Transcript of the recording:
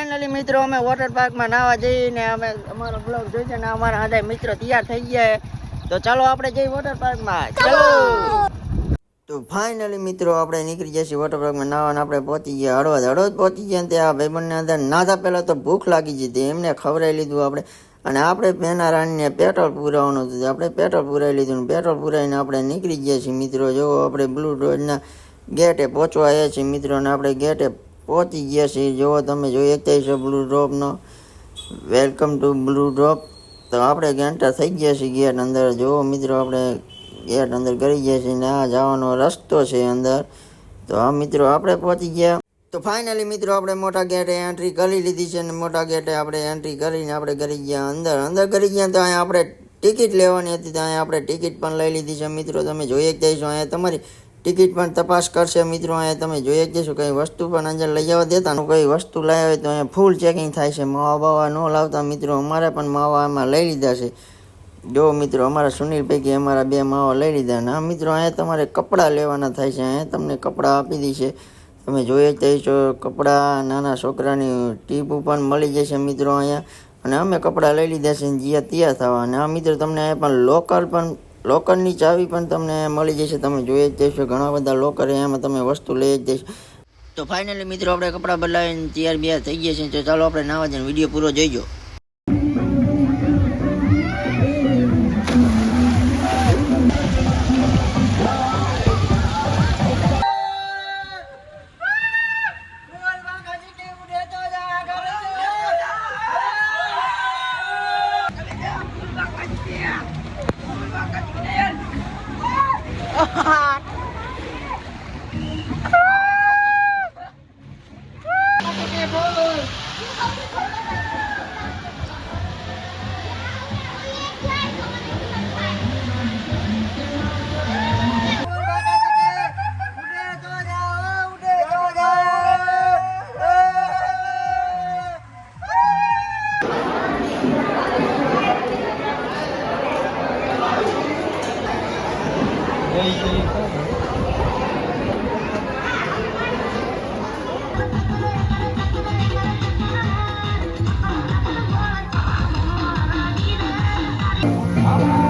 Finally મિત્રો અમે water પાર્કમાં નાવા જઈને અમે અમારો બ્લોગ જોઈ છે ને અમારા બધા મિત્રો તૈયાર થઈ ગયા. તો ચાલો આપણે જઈએ વોટર પાર્કમાં. ચાલો. તો ફાઇનલી મિત્રો આપણે નીકળી જઈએ વોટર પાર્કમાં નાવા. આપણે પહોંચી ગયા હળવદ પહોંચી ગયા. ત્યાં ભાઈબંધને અંદર નાતા પહેલાં તો ભૂખ લાગી જતી, એમને ખવડાવી લીધું આપણે. અને આપણે પેના રાણીને પેટ્રોલ પુરાવવાનું હતું, આપણે પેટ્રોલ પુરાવી લીધું. પેટ્રોલ પુરાવીને આપણે નીકળી ગયા છીએ મિત્રો. જો આપણે બ્લુ રોડના ગેટે પહોંચવા આવ્યા છીએ મિત્રો. અને આપણે ગેટે પહોંચી ગયા છીએ. જો તમે જોઈ શકતા છો બ્લુ ડ્રોપનો વેલકમ ટુ બ્લુ ડ્રોપ. તો આપણે એન્ટર થઈ ગયા છીએ ગેટ અંદર. જો મિત્રો આપણે ગેટ અંદર કરી ગયા છીએ ને આ જવાનો રસ્તો છે અંદર. તો આ મિત્રો આપણે પહોંચી ગયા. તો ફાઇનલી મિત્રો આપણે મોટા ગેટે એન્ટ્રી કરી લીધી છે ને મોટા ગેટે આપણે એન્ટ્રી કરીને આપણે કરી ગયા અંદર કરી ગયા. તો અહીંયા આપણે ટિકિટ લેવાની હતી, તો અહીંયા આપણે ટિકિટ પણ લઈ લીધી છે મિત્રો. તમે જોઈ જ જઈશું અહીંયા તમારી ટિકિટ પણ તપાસ કરશે મિત્રો. અહીંયા તમે જોઈ જ જઈશું કંઈ વસ્તુ પણ અંદર લઈ આવવા દેતા, કોઈ વસ્તુ લઈ આવે તો અહીંયા ફૂલ ચેકિંગ થાય છે. માવા બાવા ન લાવતા મિત્રો. અમારે પણ માવા એમાં લઈ લીધા છે. જો મિત્રો અમારા સુનિલ પૈકી અમારા 2 માવા લઈ લીધા. ના મિત્રો અહીંયા તમારે કપડાં લેવાના થાય છે. અહીંયા તમને કપડાં આપી દી છે. તમે જોઈ જ છો કપડાં, નાના છોકરાની ટીપું પણ મળી જશે મિત્રો અહીંયા. અને અમે કપડાં લઈ લીધા છે જ્યાં તૈયાર થવા. અને આ મિત્રો તમને અહીંયા પણ લોકરની ચાવી પણ તમને મળી જશે. તમે જોઈ જ જશો ઘણા બધા લોકર એમાં તમે વસ્તુ લઈ જ જશો. તો ફાઇનલી મિત્રો આપણે કપડાં બદલાવીને તૈયાર થઈ ગયા છે. તો ચાલો આપણે નાવા જઈને વિડીયો પૂરો જોઈજો. All right.